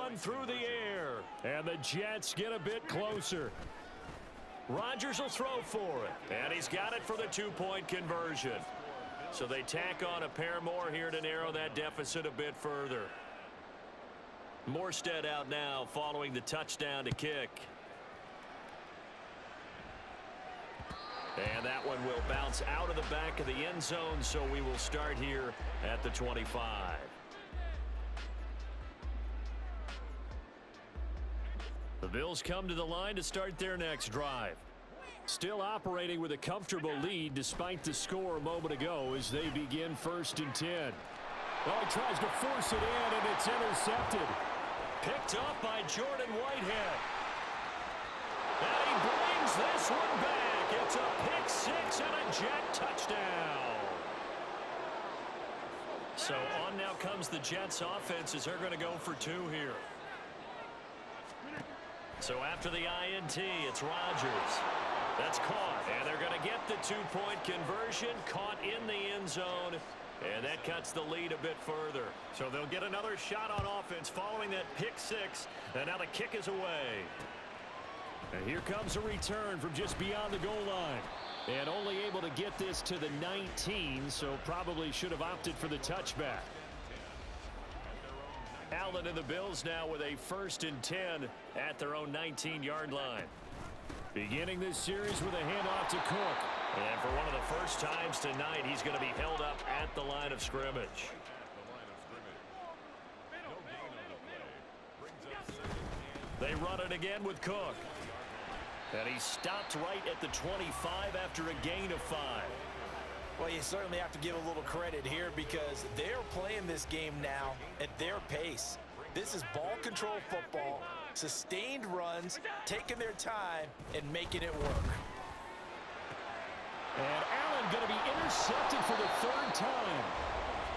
one through the air. And the Jets get a bit closer. Rodgers will throw for it. And he's got it for the two-point conversion. So they tack on a pair more here to narrow that deficit a bit further. Morstead out now following the touchdown to kick. And that one will bounce out of the back of the end zone, so we will start here at the 25. The Bills come to the line to start their next drive. Still operating with a comfortable lead despite the score a moment ago as they begin 1st and 10. Oh, he tries to force it in, and it's intercepted. Picked up by Jordan Whitehead. And he brings this one back. It's a pick six and a Jet touchdown. So on now comes the Jets offense as they're going to go for two here. So after the INT, it's Rodgers. That's caught, and they're going to get the two-point conversion, caught in the end zone, and that cuts the lead a bit further. So they'll get another shot on offense following that pick six, and now the kick is away. And here comes a return from just beyond the goal line. And only able to get this to the 19, so probably should have opted for the touchback. Allen and the Bills now with a 1st and 10 at their own 19-yard line. Beginning this series with a handoff to Cook. And for one of the first times tonight, he's going to be held up at the line of scrimmage. They run it again with Cook. And he stopped right at the 25 after a gain of 5. Well, you certainly have to give a little credit here because they're playing this game now at their pace. This is ball control football, sustained runs, taking their time, and making it work. And Allen going to be intercepted for the 3rd time.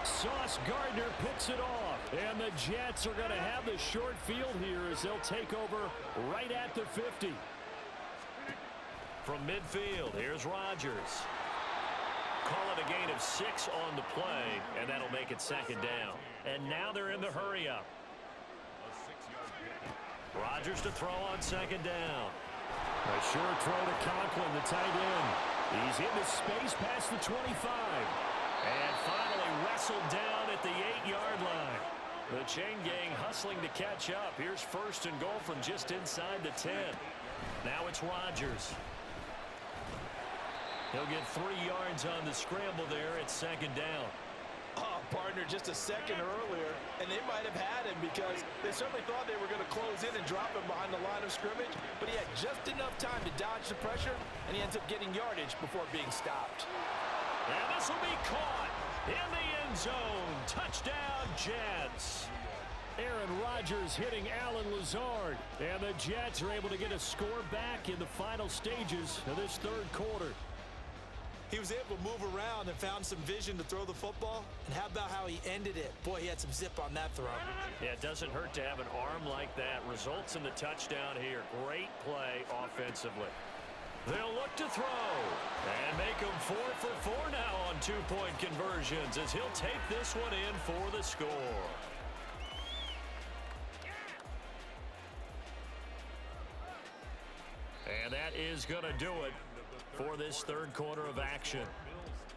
Sauce Gardner picks it off. And the Jets are going to have the short field here as they'll take over right at the 50. From midfield, here's Rodgers. Call it a gain of 6 on the play, and that'll make it 2nd down. And now they're in the hurry-up. Rodgers to throw on 2nd down. A sure throw to Conklin, the tight end. He's into space past the 25. And finally wrestled down at the 8-yard line. The chain gang hustling to catch up. Here's 1st and goal from just inside the 10. Now it's Rodgers. He'll get 3 yards on the scramble there at 2nd down. Oh, partner, just a second earlier, and they might have had him because they certainly thought they were going to close in and drop him behind the line of scrimmage, but he had just enough time to dodge the pressure, and he ends up getting yardage before being stopped. And this will be caught in the end zone. Touchdown, Jets. Aaron Rodgers hitting Allen Lazard, and the Jets are able to get a score back in the final stages of this 3rd quarter. He was able to move around and found some vision to throw the football. And how about how he ended it? Boy, he had some zip on that throw. Yeah, it doesn't hurt to have an arm like that. Results in the touchdown here. Great play offensively. They'll look to throw and make him 4 for 4 now on two-point conversions as he'll take this one in for the score. And that is going to do it for this 3rd quarter of action.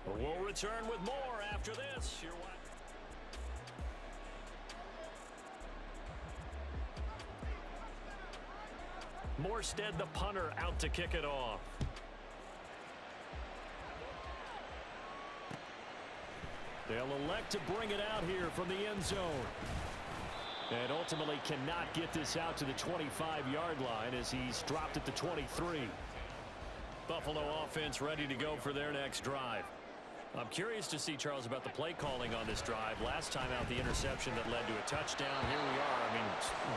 We'll return with more after this. Morstead, the punter, out to kick it off. They'll elect to bring it out here from the end zone. And ultimately cannot get this out to the 25-yard line as he's dropped at the 23. Buffalo offense ready to go for their next drive. I'm curious to see, Charles, about the play calling on this drive. Last time out, the interception that led to a touchdown. Here we are. I mean,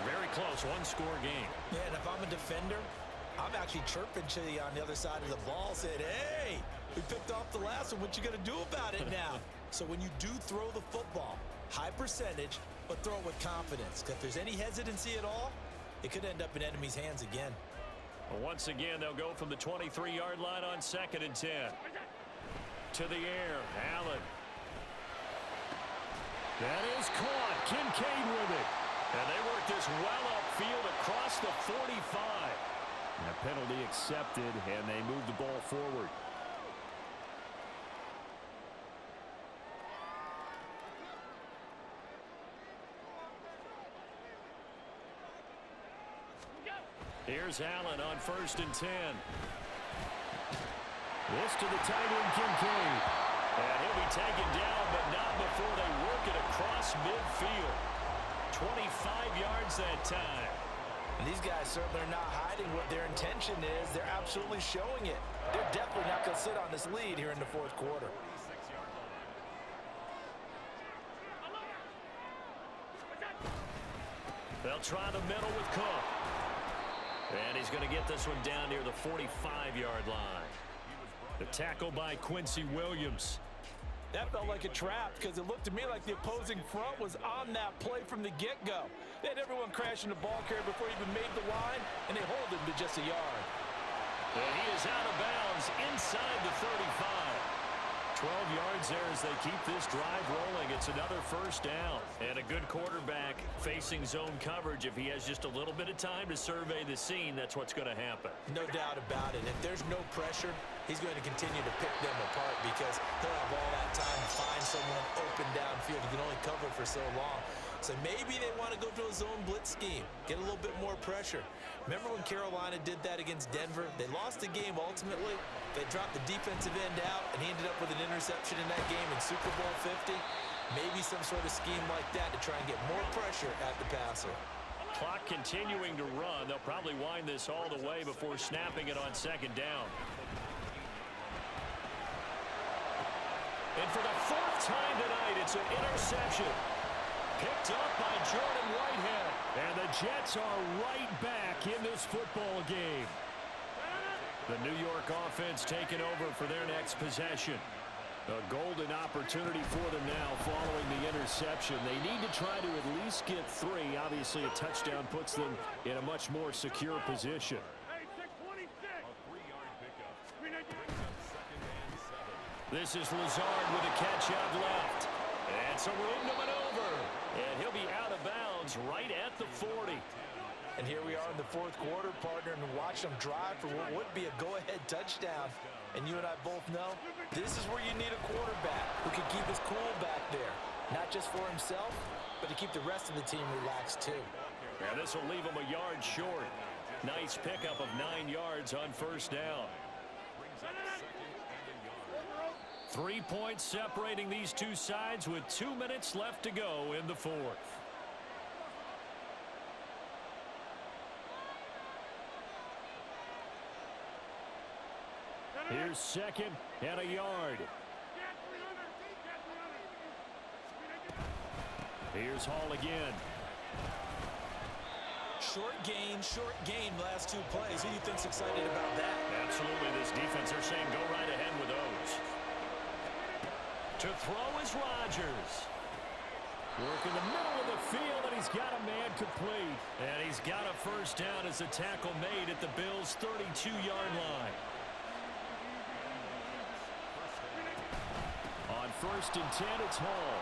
very close, one-score game. Yeah, and if I'm a defender, I'm actually chirping to you on the other side of the ball, saying, hey, we picked off the last one. What you going to do about it now? So when you do throw the football, high percentage, but throw it with confidence. Because if there's any hesitancy at all, it could end up in enemy's hands again. Well, once again, they'll go from the 23-yard line on 2nd and 10. To the air, Allen. That is caught. Kincaid with it. And they work this goes well upfield across the 45. And a penalty accepted, and they move the ball forward. Here's Allen on 1st and 10. This to the tight end, Kincaid. And he'll be taken down, but not before they work it across midfield. 25 yards that time. And these guys certainly are not hiding what their intention is. They're absolutely showing it. They're definitely not going to sit on this lead here in the 4th quarter. They'll try the middle with Cook. And he's going to get this one down near the 45-yard line. The tackle by Quincy Williams. That felt like a trap because it looked to me like the opposing front was on that play from the get-go. They had everyone crashing the ball carrier before he even made the line, and they hold him to just a yard. And he is out of bounds inside the 35. 12 yards there as they keep this drive rolling. It's another 1st down. And a good quarterback facing zone coverage. If he has just a little bit of time to survey the scene, that's what's going to happen. No doubt about it. If there's no pressure, he's going to continue to pick them apart because he'll have all that time to find someone open downfield. He can only cover for so long. So maybe they want to go to a zone blitz scheme, get a little bit more pressure. Remember when Carolina did that against Denver? They lost the game ultimately. They dropped the defensive end out, and he ended up with an interception in that game in Super Bowl 50. Maybe some sort of scheme like that to try and get more pressure at the passer. Clock continuing to run. They'll probably wind this all the way before snapping it on 2nd down. And for the 4th time tonight, it's an interception. Picked up by Jordan Whitehead. And the Jets are right back in this football game. The New York offense taking over for their next possession. A golden opportunity for them now following the interception. They need to try to at least get 3. Obviously, a touchdown puts them in a much more secure position. This is Lazard with a catch out left. And some room to maneuver. And he'll be out of bounds right at the 40. And here we are in the 4th quarter, partner, and watch them drive for what would be a go-ahead touchdown. And you and I both know this is where you need a quarterback who can keep his cool back there. Not just for himself, but to keep the rest of the team relaxed too. Yeah, this will leave him a yard short. Nice pickup of 9 yards on 1st down. 3 points separating these two sides with 2 minutes left to go in the 4th. Here's 2nd and a yard. Here's Hall again. Short gain last 2 plays. Who do you think's excited about that? Absolutely. This defense, they're saying go right ahead with those. To throw is Rodgers. Work in the middle of the field, and he's got a man complete. And he's got a 1st down as a tackle made at the Bills' 32-yard line. On 1st and 10, it's Hall.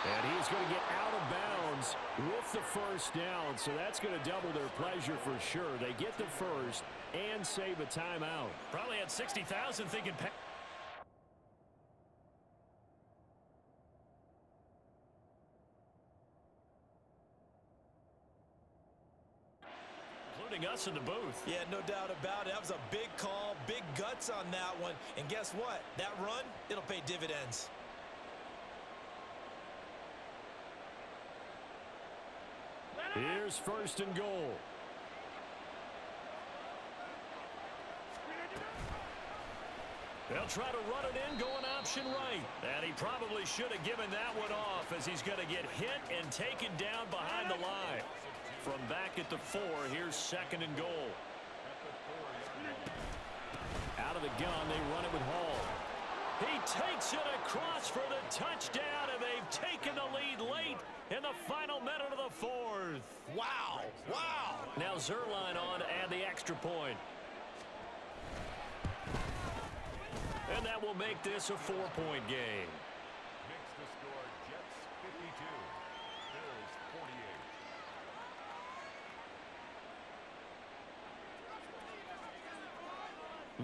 And he's going to get out of bounds with the 1st down, so that's going to double their pleasure for sure. They get the 1st and save a timeout. Probably had 60,000 thinking... Including us in the booth. Yeah, no doubt about it. That was a big call, big guts on that one. And guess what? That run, it'll pay dividends. Here's 1st and goal. They'll try to run it in, going option right. And he probably should have given that one off as he's going to get hit and taken down behind the line. From back at the 4, here's 2nd and goal. Out of the gun, they run it with Hall. He takes it across for the touchdown, and they've taken the lead late in the final minute of the 4th. Wow, wow. Now Zerline on to add the extra point. And that will make this a 4-point game. Makes the score Jets 52.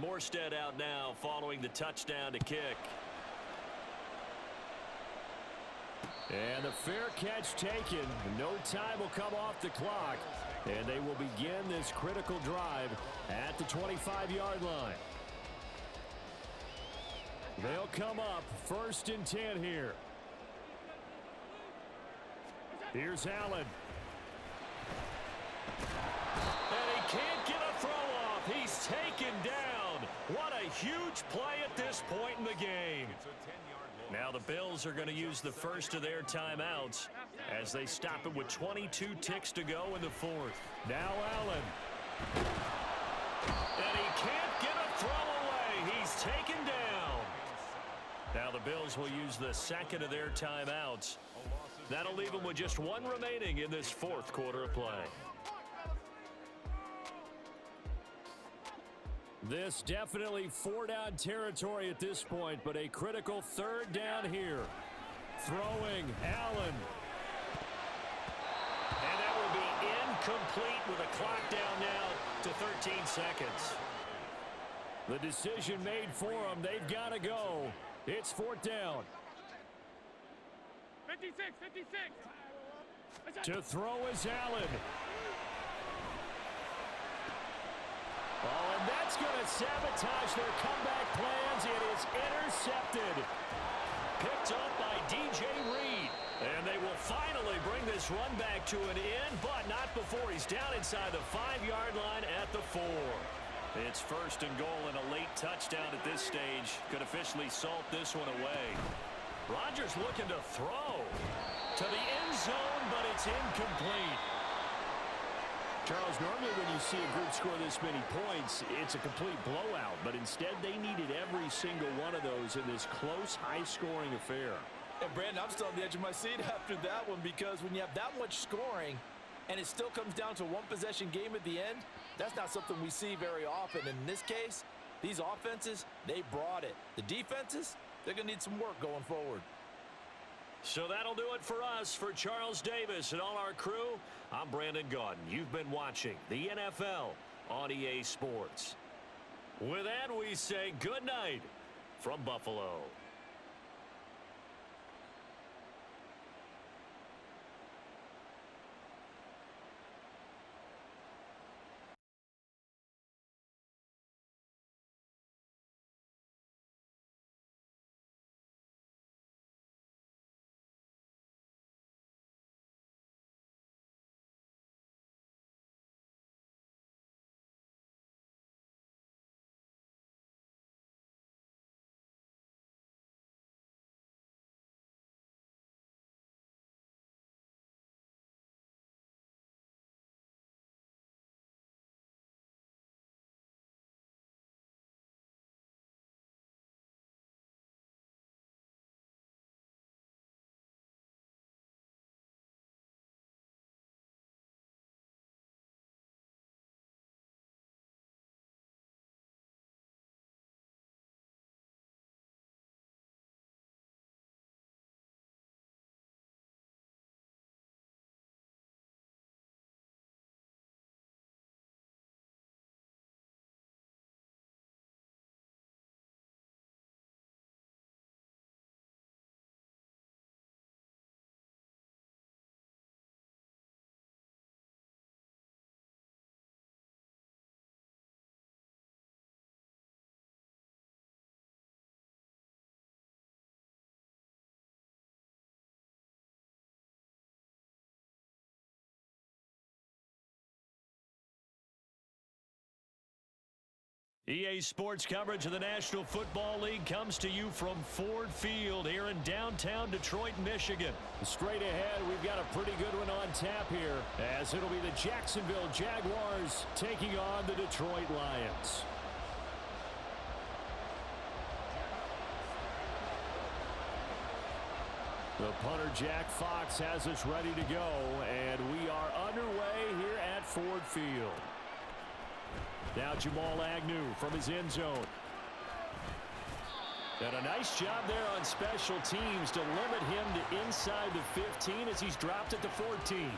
Morstead out now following the touchdown to kick. And the fair catch taken. No time will come off the clock. And they will begin this critical drive at the 25-yard line. They'll come up 1st and 10 here. Here's Allen. And he can't get a throw off. He's taken down. What a huge play at this point in the game. Now the Bills are going to use the first of their timeouts as they stop it with 22 ticks to go in the 4th. Now Allen. And he can't get a throw away. He's taken down. Now the Bills will use the second of their timeouts. That'll leave them with just one remaining in this 4th quarter of play. This definitely 4-down territory at this point, but a critical 3rd down here. Throwing, Allen. And that will be incomplete with a clock down now to 13 seconds. The decision made for them. They've got to go. It's 4th down. 56. To throw is Allen. Oh, and that's going to sabotage their comeback plans. It is intercepted. Picked up by DJ Reed. And they will finally bring this run back to an end, but not before he's down inside the 5-yard line at the 4. It's 1st and goal and a late touchdown at this stage. Could officially salt this one away. Rodgers looking to throw to the end zone, but it's incomplete. Charles, normally when you see a group score this many points, it's a complete blowout. But instead, they needed every single one of those in this close, high-scoring affair. And, Brandon, I'm still on the edge of my seat after that one because when you have that much scoring and it still comes down to one-possession game at the end, that's not something we see very often. In this case, these offenses, they brought it. The defenses, they're going to need some work going forward. So that'll do it for us. For Charles Davis and all our crew, I'm Brandon Gaudin. You've been watching the NFL on EA Sports. With that, we say good night from Buffalo. EA Sports coverage of the National Football League comes to you from Ford Field here in downtown Detroit, Michigan. Straight ahead, we've got a pretty good one on tap here, as it'll be the Jacksonville Jaguars taking on the Detroit Lions. The punter, Jack Fox, has us ready to go, and we are underway here at Ford Field. Now Jamal Agnew from his end zone. And a nice job there on special teams to limit him to inside the 15 as he's dropped at the 14.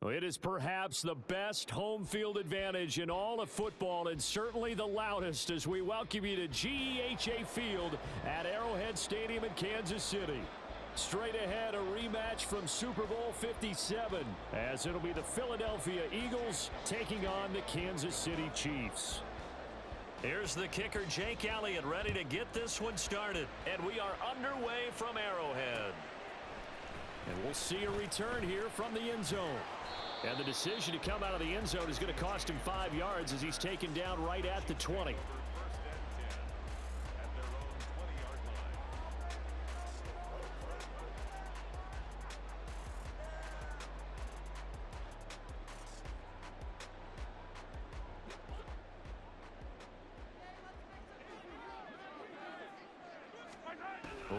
It is perhaps the best home field advantage in all of football, and certainly the loudest, as we welcome you to GEHA Field at Arrowhead Stadium in Kansas City. Straight ahead, a rematch from Super Bowl 57, as it'll be the Philadelphia Eagles taking on the Kansas City Chiefs. Here's the kicker, Jake Elliott, ready to get this one started. And we are underway from Arrowhead. And we'll see a return here from the end zone. And the decision to come out of the end zone is going to cost him 5 yards as he's taken down right at the 20.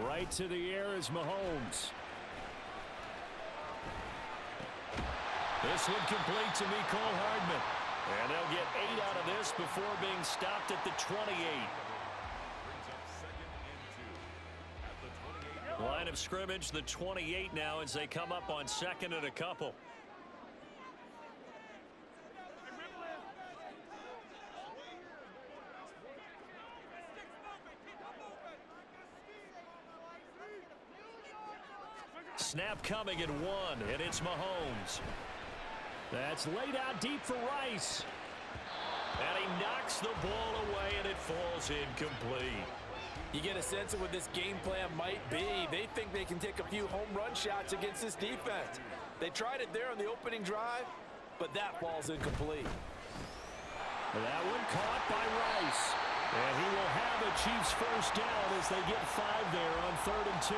Right to the air is Mahomes. This one complete to Mecole Hardman. And they'll get 8 out of this before being stopped at the 28. Line of scrimmage, the 28 now as they come up on 2nd and a couple. Snap coming at 1, and it's Mahomes. That's laid out deep for Rice. And he knocks the ball away, and it falls incomplete. You get a sense of what this game plan might be. They think they can take a few home run shots against this defense. They tried it there on the opening drive, but that falls incomplete. That one caught by Rice. And he will have a Chiefs first down as they get 5 there on 3rd and 2.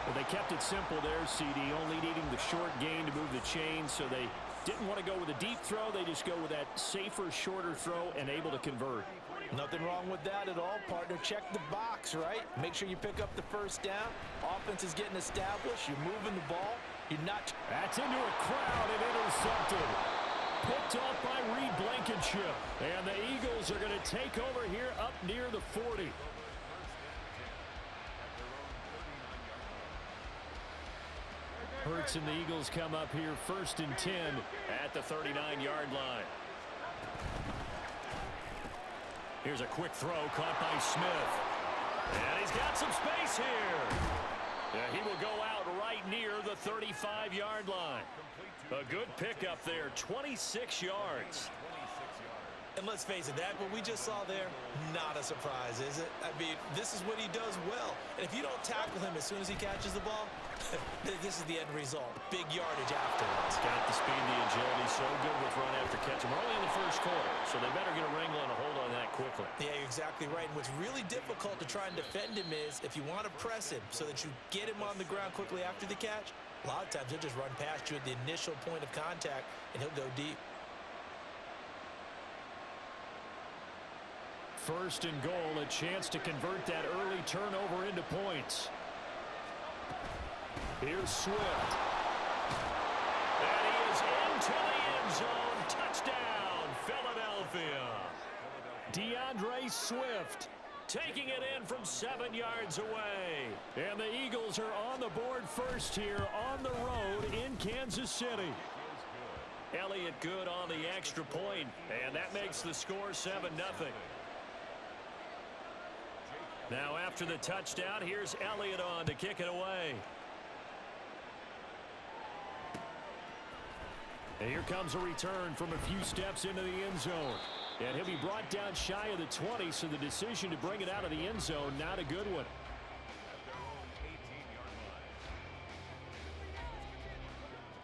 But they kept it simple there, CD, only needing the short gain to move the chain, so they didn't want to go with a deep throw. They just go with that safer, shorter throw and able to convert. Nothing wrong with that at all, partner. Check the box, right? Make sure you pick up the first down. Offense is getting established. You're moving the ball. You're not. That's into a crowd and intercepted. Picked off by Reed Blankenship. And the Eagles are going to take over here up near the 40. Hurts and the Eagles come up here 1st and 10 at the 39-yard line. Here's a quick throw caught by Smith. And he's got some space here. Yeah, he will go out right near the 35-yard line. A good pickup there, 26 yards. And let's face it, that what we just saw there, not a surprise, is it? I mean, this is what he does well. And if you don't tackle him as soon as he catches the ball, this is the end result. Big yardage afterwards. Got the speed, the agility, so good with run after catch. We're only in the first quarter, so they better get a wrangle and a hold on that quickly. Yeah, you're exactly right. And what's really difficult to try and defend him is if you want to press him so that you get him on the ground quickly after the catch, a lot of times he'll just run past you at the initial point of contact, and he'll go deep. 1st and goal, a chance to convert that early turnover into points. Here's Swift. And he is into the end zone. Touchdown, Philadelphia. DeAndre Swift taking it in from 7 yards away. And the Eagles are on the board first here on the road in Kansas City. Elliott good on the extra point, and that makes the score 7-0. Now after the touchdown, here's Elliott on to kick it away. And here comes a return from a few steps into the end zone. And he'll be brought down shy of the 20, so the decision to bring it out of the end zone, not a good one.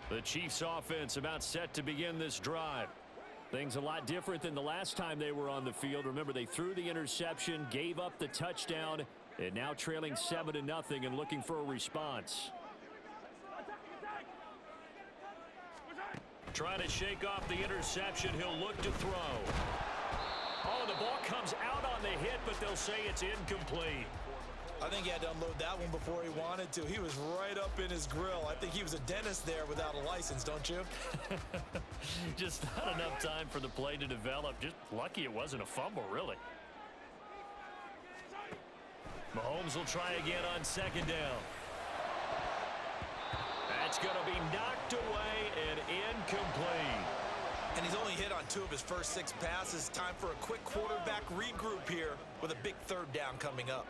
The Chiefs offense about set to begin this drive. Things a lot different than the last time they were on the field. Remember, they threw the interception, gave up the touchdown, and now trailing 7-0 and looking for a response. Trying to shake off the interception. He'll look to throw. Oh, the ball comes out on the hit, but they'll say it's incomplete. I think he had to unload that one before he wanted to. He was right up in his grill. I think he was a dentist there without a license, don't you? Just not enough time for the play to develop. Just lucky it wasn't a fumble, really. Mahomes will try again on 2nd down. It's going to be knocked away and incomplete. And he's only hit on 2 of his first 6 passes. Time for a quick quarterback regroup here with a big 3rd down coming up.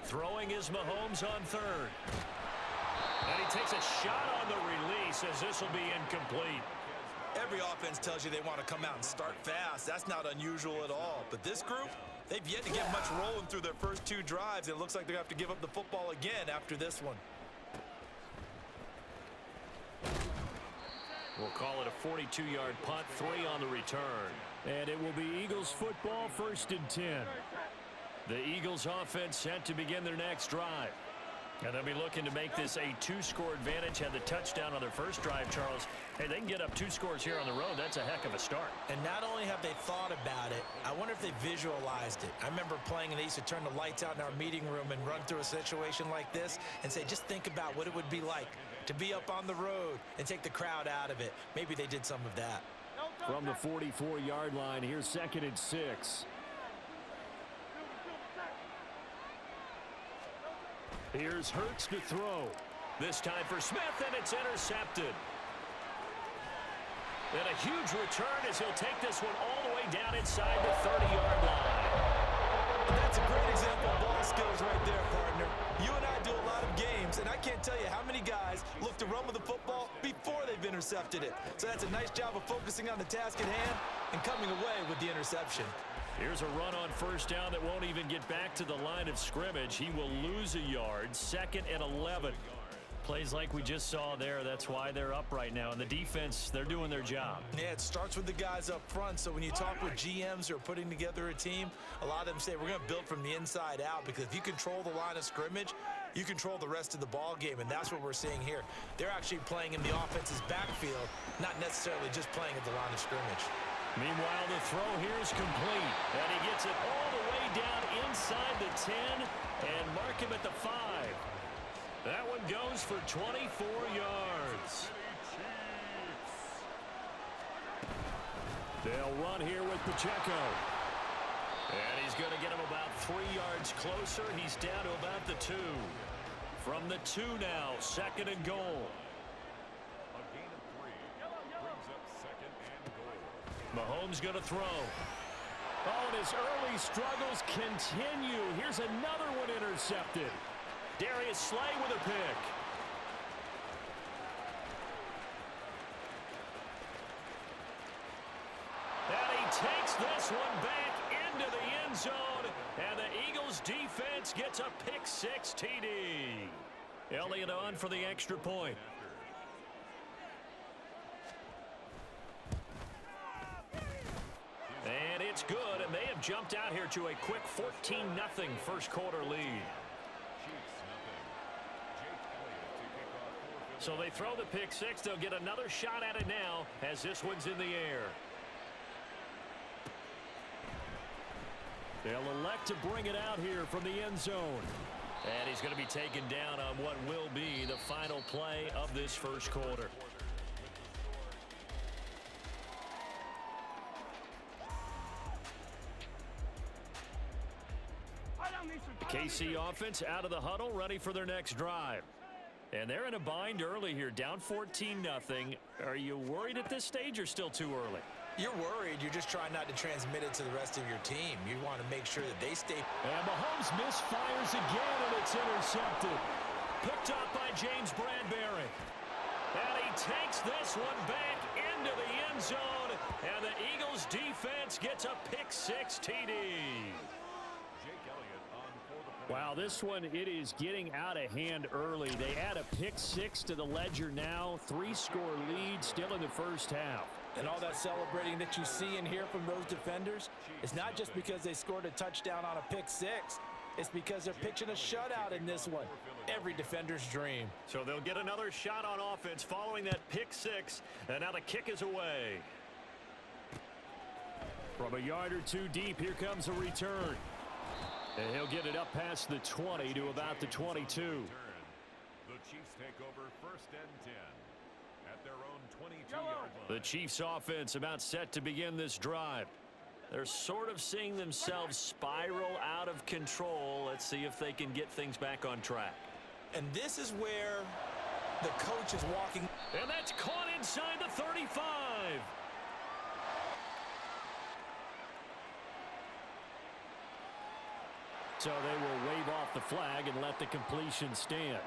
Throwing is Mahomes on 3rd. And he takes a shot on the release as this will be incomplete. Every offense tells you they want to come out and start fast. That's not unusual at all. But this group, they've yet to get much rolling through their first 2 drives. It looks like they're going to have to give up the football again after this one. We'll call it a 42-yard punt, 3 on the return. And it will be Eagles football, 1st and 10. The Eagles offense set to begin their next drive. And they'll be looking to make this a 2-score advantage. Had the touchdown on their first drive, Charles. Hey, they can get up 2 scores here on the road. That's a heck of a start. And not only have they thought about it, I wonder if they visualized it. I remember playing and they used to turn the lights out in our meeting room and run through a situation like this and say, just think about what it would be like to be up on the road and take the crowd out of it. Maybe they did some of that. From the 44-yard line, here's 2nd and 6. Here's Hurts to throw. This time for Smith, and it's intercepted. And a huge return as he'll take this one all the way down inside the 30-yard line. That's a great example of ball skills right there, partner. You and I do a lot of games, and I can't tell you how many guys look to run with the football before they've intercepted it. So that's a nice job of focusing on the task at hand and coming away with the interception. Here's a run on 1st down that won't even get back to the line of scrimmage. He will lose a yard. 2nd and 11. Plays like we just saw there. That's why they're up right now. And the defense, they're doing their job. Yeah, it starts with the guys up front. So when you talk with GMs who are putting together a team, a lot of them say we're going to build from the inside out, because if you control the line of scrimmage, you control the rest of the ball game, and that's what we're seeing here. They're actually playing in the offense's backfield, not necessarily just playing at the line of scrimmage. Meanwhile, the throw here is complete. And he gets it all the way down inside the 10 and mark him at the 5. That one goes for 24 yards. They'll run here with Pacheco. And he's going to get him about 3 yards closer. He's down to about the 2. From the 2 now, 2nd and goal. Mahomes going to throw. Oh, and his early struggles continue. Here's another one intercepted. Darius Slay with a pick. And he takes this one back into the end zone. And the Eagles defense gets a pick-6 TD. Elliott on for the extra point. And it's good, and they have jumped out here to a quick 14-0 first quarter lead. So they throw the pick-6. They'll get another shot at it now as this one's in the air. They'll elect to bring it out here from the end zone. And he's going to be taken down on what will be the final play of this first quarter. KC offense out of the huddle, ready for their next drive. And they're in a bind early here, down 14-0. Are you worried at this stage or still too early? You're worried. You're just trying not to transmit it to the rest of your team. You want to make sure that they stay. And Mahomes misfires again, and it's intercepted. Picked up by James Bradbury. And he takes this one back into the end zone. And the Eagles defense gets a pick-6 TD. Wow, this one, it is getting out of hand early. They add a pick-6 to the ledger now. 3-score lead still in the first half. And all that celebrating that you see and hear from those defenders is not just because they scored a touchdown on a pick-6. It's because they're pitching a shutout in this one. Every defender's dream. So they'll get another shot on offense following that pick-6. And now the kick is away. From a yard or two deep, here comes a return. And he'll get it up past the 20 to about the 22. The Chiefs take over 1st and 10 at their own 22-yard line. The Chiefs offense about set to begin this drive. They're sort of seeing themselves spiral out of control. Let's see if they can get things back on track. And this is where the coach is walking. And that's caught inside the 35. So they will wave off the flag and let the completion stand.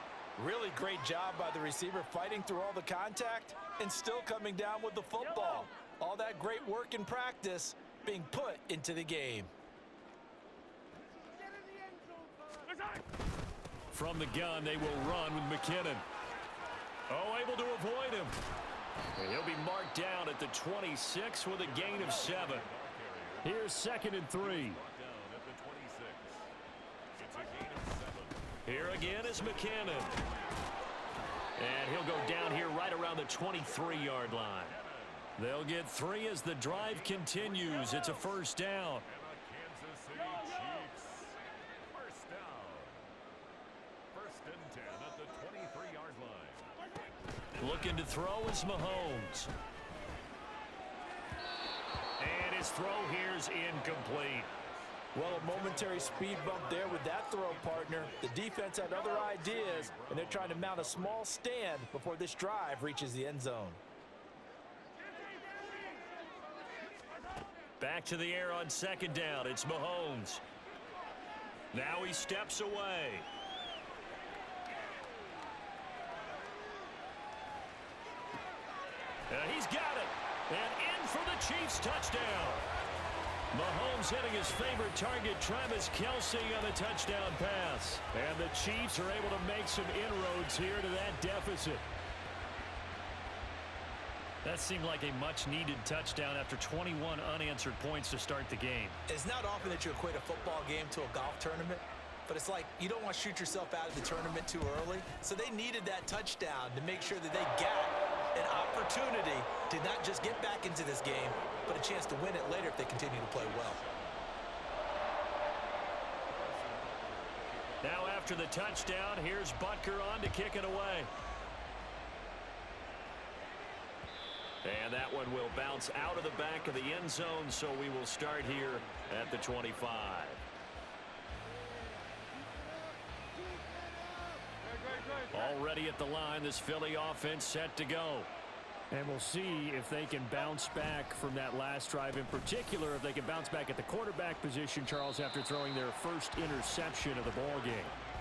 Really great job by the receiver fighting through all the contact and still coming down with the football. All that great work in practice being put into the game. From the gun, they will run with McKinnon. Oh, able to avoid him. And he'll be marked down at the 26 with a gain of 7. Here's 2nd and 3. Here again is McKinnon. And he'll go down here right around the 23-yard line. They'll get 3 as the drive continues. It's a first down. Kansas City Chiefs. First down. 1st and 10 at the 23-yard line. Looking to throw is Mahomes. And his throw here is incomplete. Well, a momentary speed bump there with that throw, partner. The defense had other ideas, and they're trying to mount a small stand before this drive reaches the end zone. Back to the air on 2nd down. It's Mahomes. Now he steps away. And he's got it. And in for the Chiefs touchdown. Mahomes hitting his favorite target, Travis Kelce, on the touchdown pass. And the Chiefs are able to make some inroads here to that deficit. That seemed like a much-needed touchdown after 21 unanswered points to start the game. It's not often that you equate a football game to a golf tournament, but it's like you don't want to shoot yourself out of the tournament too early. So they needed that touchdown to make sure that they got an opportunity to not just get back into this game, but a chance to win it later if they continue to play well. Now after the touchdown, here's Butker on to kick it away. And that one will bounce out of the back of the end zone, so we will start here at the 25. Already at the line, this Philly offense set to go. And we'll see if they can bounce back from that last drive. In particular, if they can bounce back at the quarterback position, Charles, after throwing their first interception of the ball game.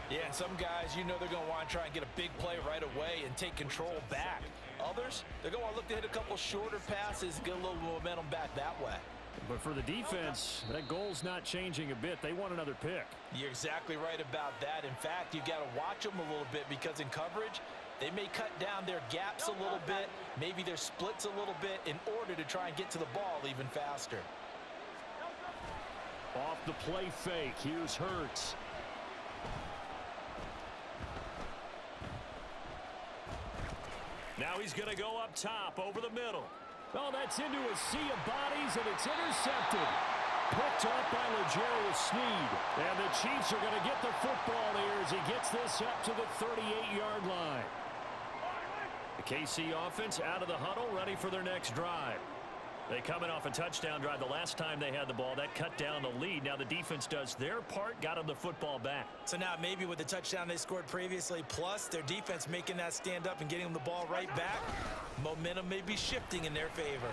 Yeah, and some guys, you know they're going to want to try and get a big play right away and take control back. Others, they're going to want to look to hit a couple shorter passes, get a little momentum back that way. But for the defense, that goal's not changing a bit. They want another pick. You're exactly right about that. In fact, you've got to watch them a little bit because in coverage, they may cut down their gaps a little bit, maybe their splits a little bit in order to try and get to the ball even faster. Off the play fake, here's Hurts. Now he's going to go up top over the middle. Oh, that's into a sea of bodies, and it's intercepted. Picked up by L'Jarius Sneed. And the Chiefs are going to get the football here as he gets this up to the 38-yard line. The KC offense out of the huddle, ready for their next drive. They coming off a touchdown drive the last time they had the ball. That cut down the lead. Now the defense does their part, got them the football back. So now maybe with the touchdown they scored previously, plus their defense making that stand up and getting them the ball right back, momentum may be shifting in their favor.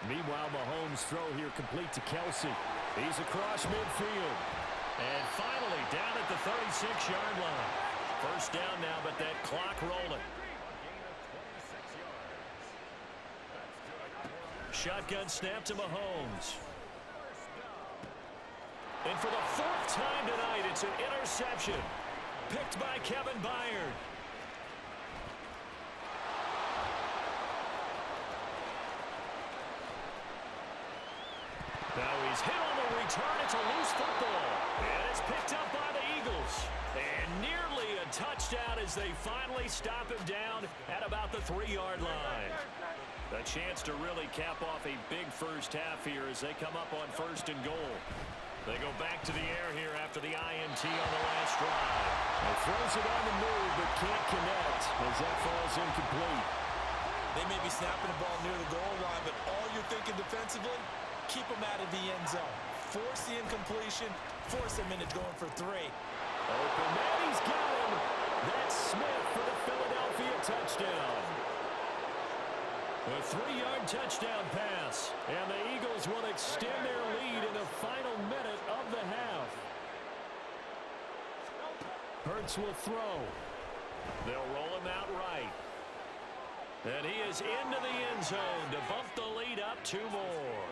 Meanwhile, Mahomes' throw here complete to Kelce. He's across midfield. And finally down at the 36-yard line. First down now, but that clock rolling. Shotgun snap to Mahomes. And for the 4th time tonight, it's an interception. Picked by Kevin Byard. Now he's hit on the return. It's a loose football. And it's picked up by the Eagles. And nearly a touchdown as they finally stop him down at about the 3-yard line. A chance to really cap off a big first half here as they come up on 1st and goal. They go back to the air here after the INT on the last drive. He throws it on the move but can't connect as that falls incomplete. They may be snapping the ball near the goal line, but all you're thinking defensively, keep them out of the end zone. Force the incompletion, force them into going for 3. Open man, he's got him. That's Smith for the Philadelphia touchdown. A 3-yard touchdown pass. And the Eagles will extend their lead in the final minute of the half. Hurts will throw. They'll roll him out right. And he is into the end zone to bump the lead up 2 more.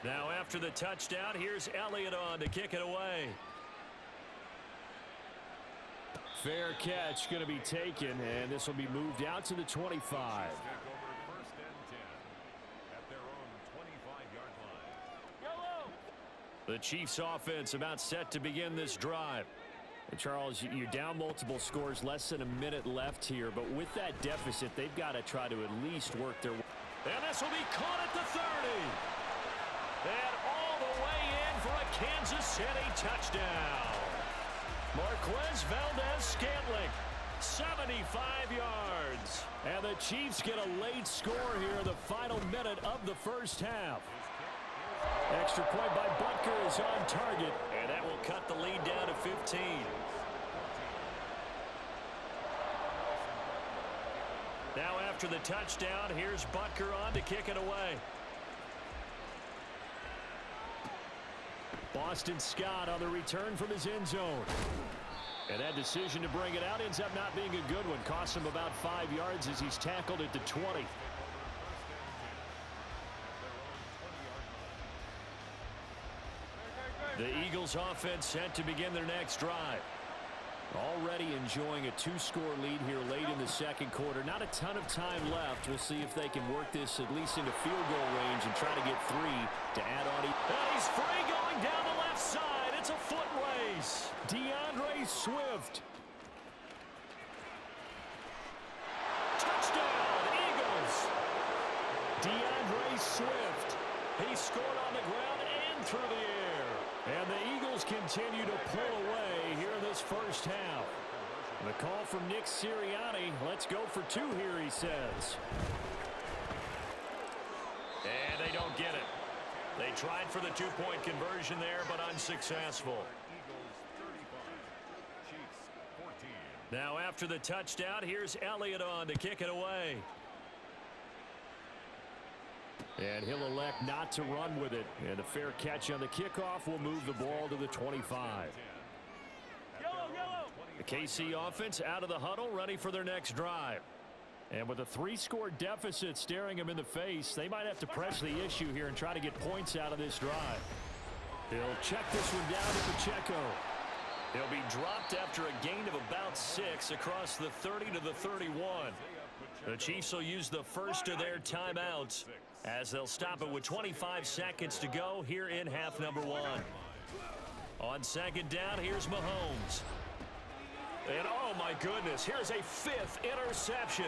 Now after the touchdown, here's Elliott on to kick it away. Fair catch going to be taken, and this will be moved out to the 25. The Chiefs offense about set to begin this drive. And Charles, you're down multiple scores, less than a minute left here, but with that deficit, they've got to try to at least work their way. And this will be caught at the 30. And all the way in for a Kansas City touchdown. Marquez Valdez-Scantling, 75 yards. And the Chiefs get a late score here in the final minute of the first half. Extra point by Butker is on target, and that will cut the lead down to 15. Now after the touchdown, here's Butker on to kick it away. Boston Scott on the return from his end zone. And that decision to bring it out ends up not being a good one. Costs him about 5 yards as he's tackled at the 20. The Eagles offense set to begin their next drive. Already enjoying a 2-score lead here late in the second quarter. Not a ton of time left. We'll see if they can work this at least into field goal range and try to get 3 to add on. And he's free going down the left side. It's a foot race. DeAndre Swift. Touchdown, Eagles. DeAndre Swift. He scored on the ground and through the air. And the Eagles continue to pull away here in this first half. The call from Nick Sirianni. Let's go for 2 here, he says. And they don't get it. They tried for the 2-point conversion there, but unsuccessful. Now after the touchdown, here's Elliott on to kick it away. And he'll elect not to run with it. And a fair catch on the kickoff will move the ball to the 25. The KC offense out of the huddle, ready for their next drive. And with a 3-score deficit staring them in the face, they might have to press the issue here and try to get points out of this drive. He'll check this one down to Pacheco. He'll be dropped after a gain of about 6 across the 30 to the 31. The Chiefs will use the first of their timeouts as they'll stop it with 25 seconds to go here in half number 1. On second down, here's Mahomes. And oh my goodness, here's a 5th interception.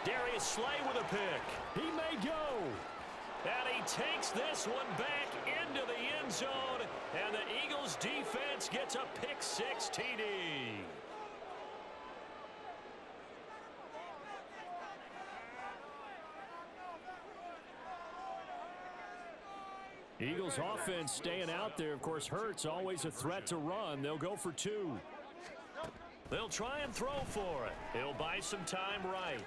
Darius Slay with a pick. He may go. And he takes this one back into the end zone. And the Eagles defense gets a pick 6 TD. Eagles offense staying out there. Of course, Hurts always a threat to run. They'll go for 2. They'll try and throw for it. He'll buy some time right.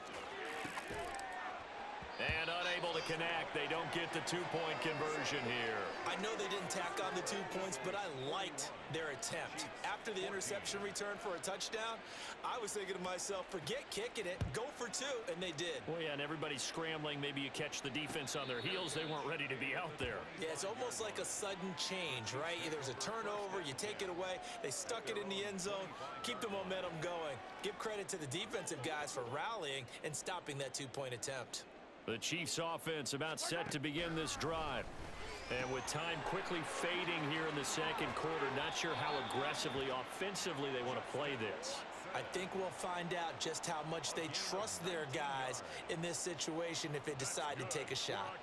And unable to connect. They don't get the 2-point conversion here. I know they didn't tack on the 2 points, but I liked their attempt. After the interception return for a touchdown, I was thinking to myself, forget kicking it, go for 2, and they did. Well, yeah, and everybody's scrambling. Maybe you catch the defense on their heels. They weren't ready to be out there. Yeah, it's almost like a sudden change, right? There's a turnover, you take it away, they stuck it in the end zone, keep the momentum going. Give credit to the defensive guys for rallying and stopping that 2-point attempt. The Chiefs offense about set to begin this drive. And with time quickly fading here in the second quarter, not sure how aggressively, offensively they want to play this. I think we'll find out just how much they trust their guys in this situation if they decide to take a shot.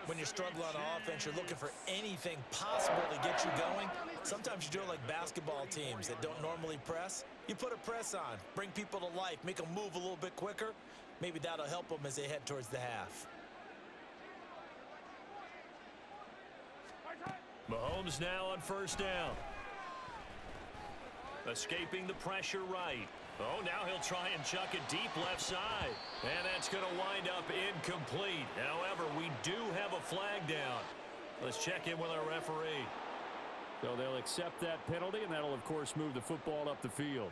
When you're struggling on offense, you're looking for anything possible to get you going. Sometimes you do it like basketball teams that don't normally press. You put a press on, bring people to life, make them move a little bit quicker. Maybe that'll help them as they head towards the half. Mahomes now on first down. Escaping the pressure right. Oh, now he'll try and chuck it deep left side. And that's going to wind up incomplete. However, we do have a flag down. Let's check in with our referee. So they'll accept that penalty, and that'll, of course, move the football up the field.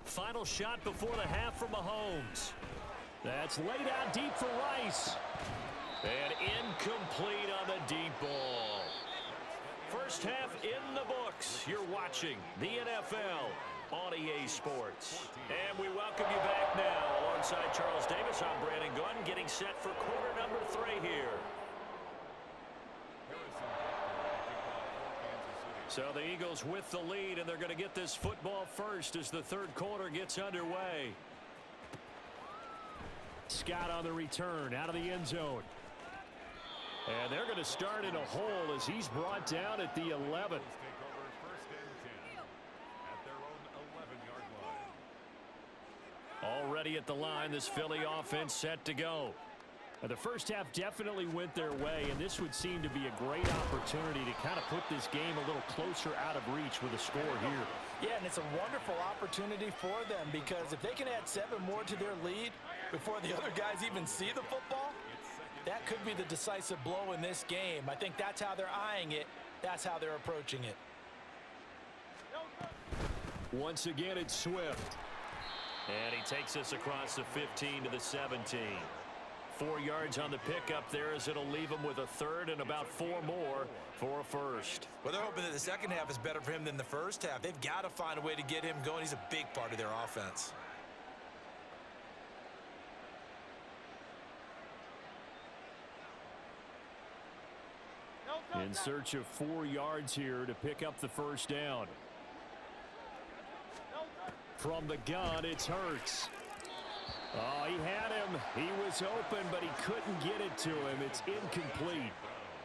Final shot before the half for Mahomes. That's laid out deep for Rice. And incomplete on the deep ball. First half in the books. You're watching the NFL on EA Sports. And we welcome you back now. Alongside Charles Davis, I'm Brandon Gunn, getting set for quarter number 3 here. So the Eagles with the lead, and they're going to get this football first as the third quarter gets underway. Scott on the return out of the end zone. And they're going to start in a hole as he's brought down at the 11. Already at the line, this Philly offense set to go. The first half definitely went their way, and this would seem to be a great opportunity to kind of put this game a little closer out of reach with a score here. Yeah, and it's a wonderful opportunity for them because if they can add 7 more to their lead before the other guys even see the football, that could be the decisive blow in this game. I think that's how they're eyeing it. That's how they're approaching it. Once again, it's Swift. And he takes us across the 15 to the 17. 4 yards on the pickup there as it'll leave him with a third and about 4 more for a first. Well, they're hoping that the second half is better for him than the first half. They've got to find a way to get him going. He's a big part of their offense. In search of 4 yards here to pick up the first down. From the gun, it's Hurts. Oh, he had him. He was open, but he couldn't get it to him. It's incomplete.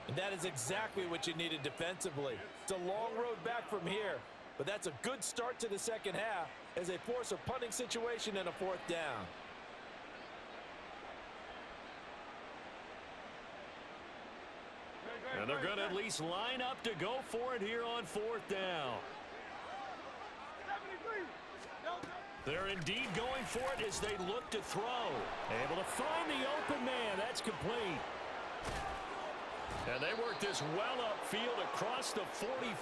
And that is exactly what you needed defensively. It's a long road back from here, but that's a good start to the second half as they force a punting situation and a 4th down. And they're going to at least line up to go for it here on 4th down. They're indeed going for it as they look to throw. Able to find the open man. That's complete. And they work this well upfield across the 45.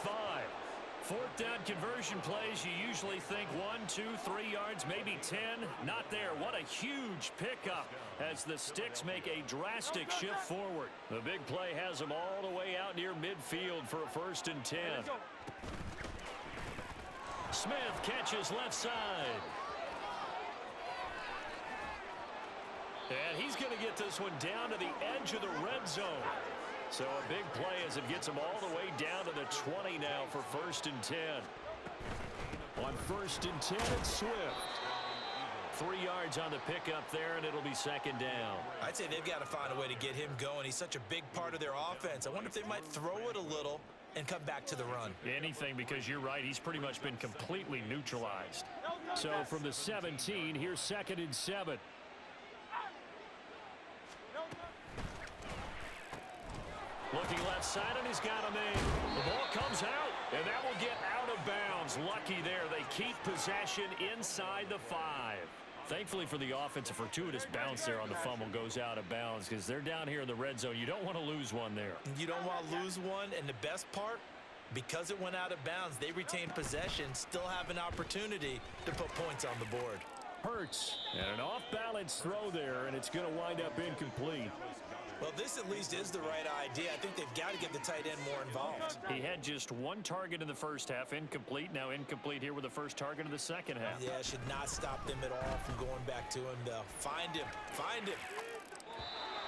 4th down conversion plays, you usually think 1, 2, 3 yards, maybe 10. Not there. What a huge pickup as the Sticks make a drastic shift forward. The big play has them all the way out near midfield for a 1st and 10. Smith catches left side. And he's going to get this one down to the edge of the red zone. So a big play as it gets him all the way down to the 20 now for 1st and 10. On 1st and 10, it's Swift. 3 yards on the pickup there, and it'll be 2nd down. I'd say they've got to find a way to get him going. He's such a big part of their offense. I wonder if they might throw it a little and come back to the run. Anything, because you're right, he's pretty much been completely neutralized. So from the 17, here's 2nd and 7. Looking left side, and he's got him in. The ball comes out, and that will get out of bounds. Lucky there. They keep possession inside the 5. Thankfully for the offense, a fortuitous bounce there on the fumble goes out of bounds because they're down here in the red zone. You don't want to lose one there. You don't want to lose one, and the best part, because it went out of bounds, they retained possession, still have an opportunity to put points on the board. Hurts, and an off-balance throw there, and it's going to wind up incomplete. Well, this at least is the right idea. I think they've got to get the tight end more involved. He had just 1 target in the first half, incomplete. Now incomplete here with the first target of the second half. Yeah, should not stop them at all from going back to him, though. Find him. Find him.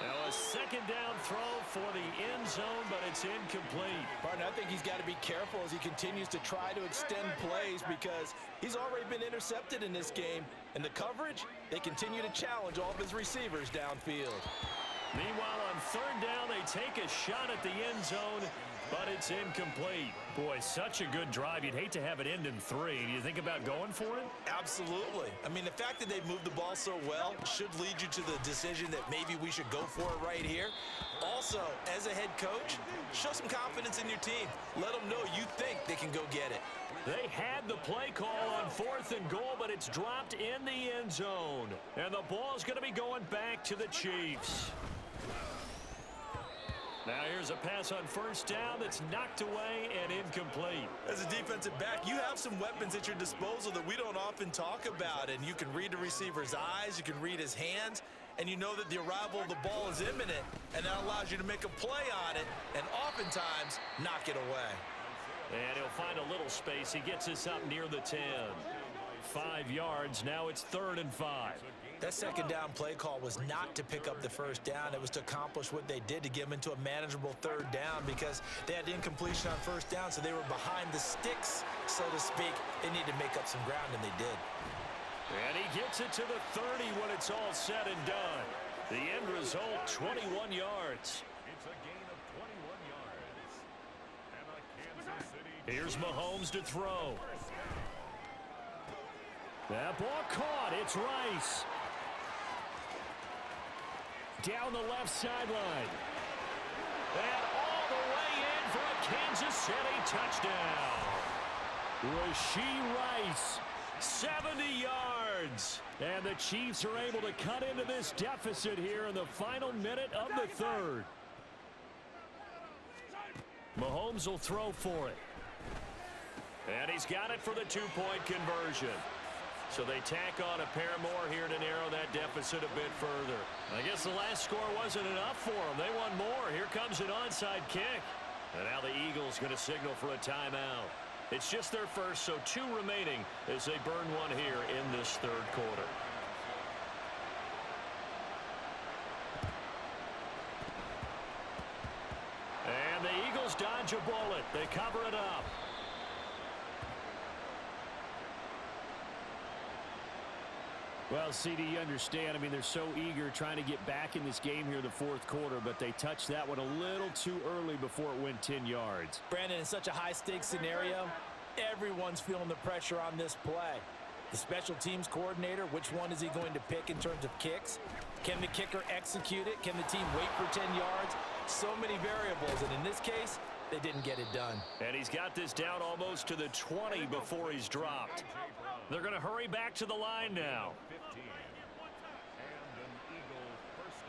Now a second down throw for the end zone, but it's incomplete. Partner, I think he's got to be careful as he continues to try to extend plays because he's already been intercepted in this game. And the coverage, they continue to challenge all of his receivers downfield. Meanwhile, on third down, they take a shot at the end zone, but it's incomplete. Boy, such a good drive. You'd hate to have it end in 3. Do you think about going for it? Absolutely. I mean, the fact that they've moved the ball so well should lead you to the decision that maybe we should go for it right here. Also, as a head coach, show some confidence in your team. Let them know you think they can go get it. They had the play call on 4th and goal, but it's dropped in the end zone. And the ball's going to be going back to the Chiefs. Now here's a pass on first down that's knocked away and incomplete. As a defensive back, you have some weapons at your disposal that we don't often talk about. And you can read the receiver's eyes, you can read his hands, and you know that the arrival of the ball is imminent, and that allows you to make a play on it and oftentimes knock it away. And he'll find a little space. He gets us up near the 10. 5 yards. Now it's 3rd and 5. That second down play call was not to pick up the first down. It was to accomplish what they did, to get them into a manageable 3rd down because they had incompletion on first down, so they were behind the sticks, so to speak. They needed to make up some ground, and they did. And he gets it to the 30 when it's all said and done. The end result, 21 yards. It's a gain of 21 yards. And a Kansas City. Here's Mahomes to throw. That ball caught. It's Rice. Down the left sideline. And all the way in for a Kansas City touchdown. Rashee Rice, 70 yards. And the Chiefs are able to cut into this deficit here in the final minute of the 3rd. Mahomes will throw for it. And he's got it for the 2-point conversion. So they tack on a pair more here to narrow that deficit a bit further. I guess the last score wasn't enough for them. They want more. Here comes an onside kick. And now the Eagles going to signal for a timeout. It's just their first, so 2 remaining as they burn one here in this 3rd quarter. And the Eagles dodge a bullet. They cover it up. Well, CD, you understand. I mean, they're so eager trying to get back in this game here in the 4th quarter, but they touched that one a little too early before it went 10 yards. Brandon, in such a high-stakes scenario, everyone's feeling the pressure on this play. The special teams coordinator, which one is he going to pick in terms of kicks? Can the kicker execute it? Can the team wait for 10 yards? So many variables, and in this case, they didn't get it done. And he's got this down almost to the 20 before he's dropped. They're going to hurry back to the line now. 15. And an Eagle first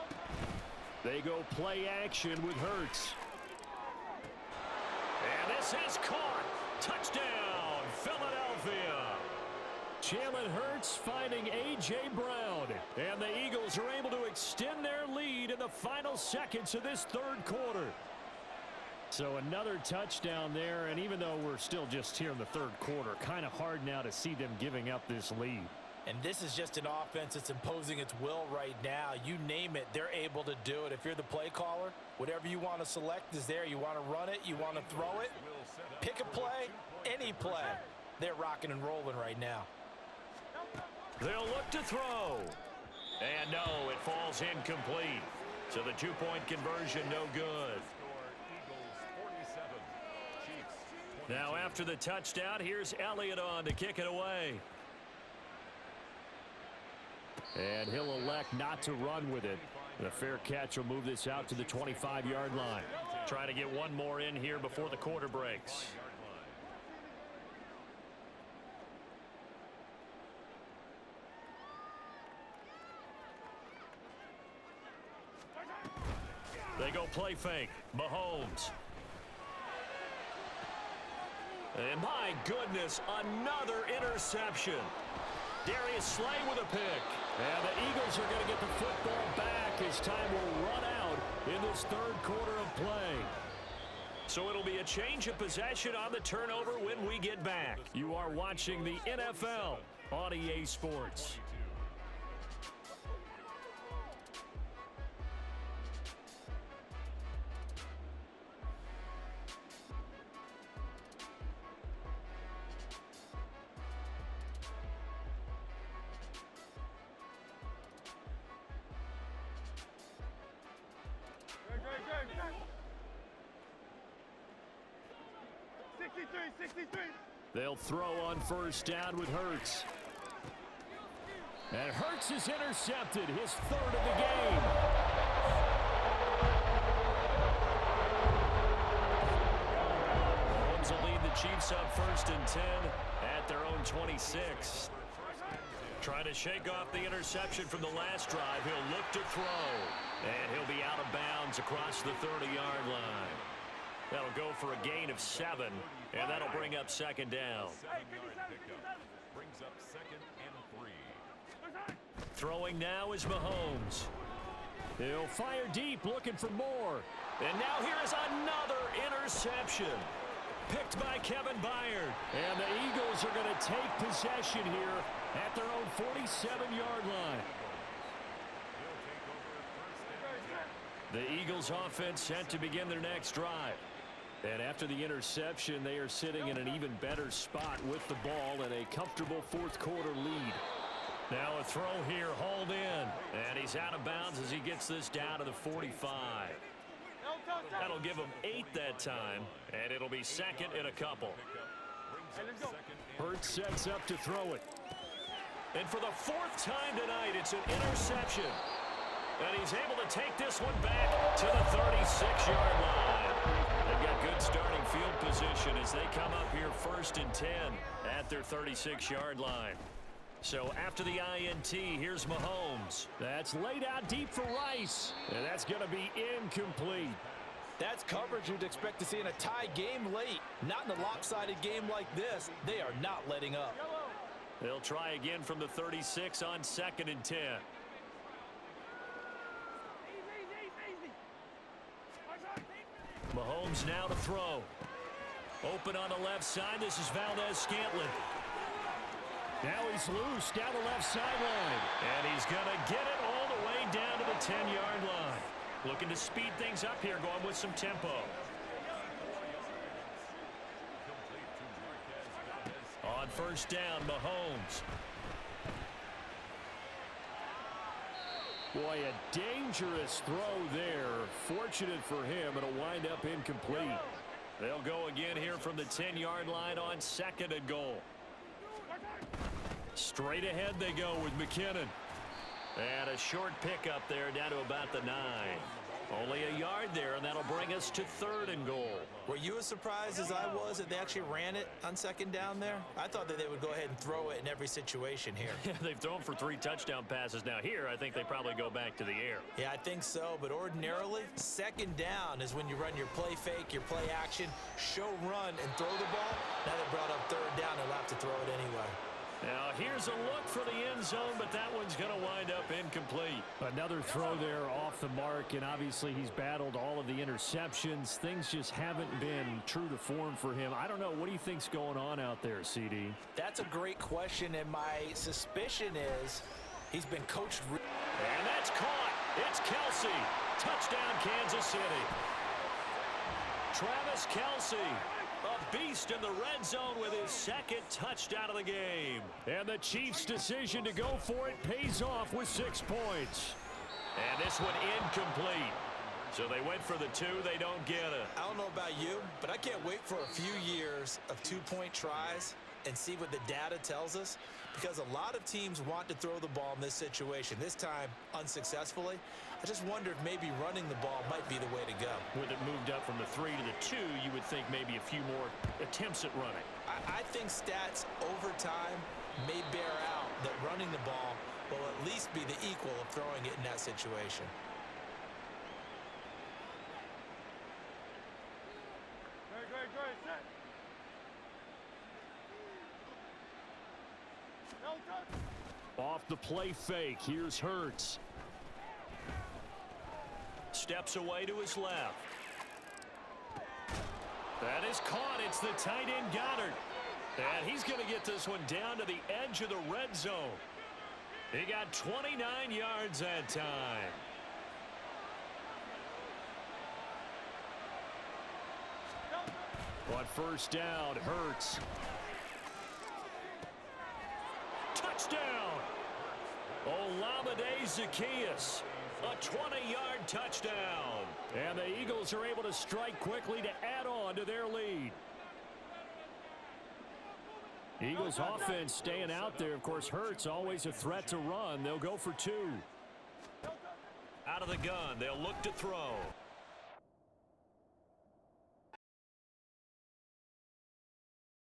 down. They go play action with Hurts. And this is caught. Touchdown, Philadelphia. Jalen Hurts finding A.J. Brown. And the Eagles are able to extend their lead in the final seconds of this 3rd quarter. So another touchdown there, and even though we're still just here in the 3rd quarter, kind of hard now to see them giving up this lead. And this is just an offense that's imposing its will right now. You name it, they're able to do it. If you're the play caller, whatever you want to select is there. You want to run it, you want to throw it, pick a play, any play. They're rocking and rolling right now. They'll look to throw. And no, it falls incomplete. So the 2-point conversion no good. Now after the touchdown, here's Elliott on to kick it away. And he'll elect not to run with it. And a fair catch will move this out to the 25-yard line. Trying to get one more in here before the quarter breaks. They go play fake. Mahomes. And my goodness, another interception. Darius Slay with a pick. And the Eagles are going to get the football back as time will run out in this 3rd quarter of play. So it'll be a change of possession on the turnover when we get back. You are watching the NFL on EA Sports. They'll throw on first down with Hurts. And Hurts is intercepted, his third of the game. Mahomes will lead the Chiefs up 1st and 10 at their own 26. Trying to shake off the interception from the last drive. He'll look to throw. And he'll be out of bounds across the 30-yard line. That'll go for a gain of 7, and that'll bring up 2nd down. Brings up 2nd and 3. Throwing now is Mahomes. He'll fire deep, looking for more. And now here is another interception. Picked by Kevin Byard. And the Eagles are going to take possession here at their own 47-yard line. The Eagles offense set to begin their next drive. And after the interception, they are sitting in an even better spot with the ball and a comfortable fourth-quarter lead. Now a throw here, hauled in. And he's out of bounds as he gets this down to the 45. That'll give him 8 that time, and it'll be 2nd and a couple. Hurts sets up to throw it. And for the 4th time tonight, it's an interception. And he's able to take this one back to the 36-yard line. They've got good starting field position as they come up here 1st and 10 at their 36-yard line. So after the INT, here's Mahomes. That's laid out deep for Rice. And that's going to be incomplete. That's coverage you'd expect to see in a tie game late. Not in a lopsided game like this. They are not letting up. They'll try again from the 36 on 2nd and 10. Mahomes now to throw. Open on the left side. This is Valdez-Scantling. Now he's loose down the left sideline. And he's going to get it all the way down to the 10-yard line. Looking to speed things up here, going with some tempo. On first down, Mahomes. Boy, a dangerous throw there. Fortunate for him, it'll wind up incomplete. They'll go again here from the 10-yard line on 2nd and goal. Straight ahead they go with McKinnon. And a short pickup there down to about the 9. Only a yard there, and that'll bring us to 3rd and goal. Were you as surprised as I was that they actually ran it on 2nd down there? I thought that they would go ahead and throw it in every situation here. They've thrown for 3 touchdown passes. Now here, I think they probably go back to the air. Yeah, I think so, but ordinarily, 2nd down is when you run your play fake, your play action, show run, and throw the ball. Now they brought up 3rd down, they'll have to throw it anyway. Now here's a look for the end zone, but that one's going to wind up incomplete. Another throw there off the mark, and obviously he's battled all of the interceptions. Things just haven't been true to form for him. I don't know. What do you think's going on out there, CD? That's a great question, and my suspicion is he's been coached. And that's caught. It's Kelsey. Touchdown, Kansas City. Travis Kelsey. A beast in the red zone with his 2nd touchdown of the game. And the Chiefs' decision to go for it pays off with 6 points. And this one incomplete. So they went for the 2. They don't get it. I don't know about you, but I can't wait for a few years of 2-point tries and see what the data tells us, because a lot of teams want to throw the ball in this situation. This time, unsuccessfully. I just wonder if maybe running the ball might be the way to go. With it moved up from the 3 to the 2, you would think maybe a few more attempts at running. I think stats over time may bear out that running the ball will at least be the equal of throwing it in that situation. Off the play fake, here's Hurts. Steps away to his left. That is caught. It's the tight end Goddard. And he's going to get this one down to the edge of the red zone. He got 29 yards that time. On first down, Hurts. Touchdown! Olamide Zaccheaus, a 20-yard touchdown. And the Eagles are able to strike quickly to add on to their lead. Eagles offense staying out there. Of course, Hurts always a threat to run. They'll go for 2. Out of the gun, they'll look to throw.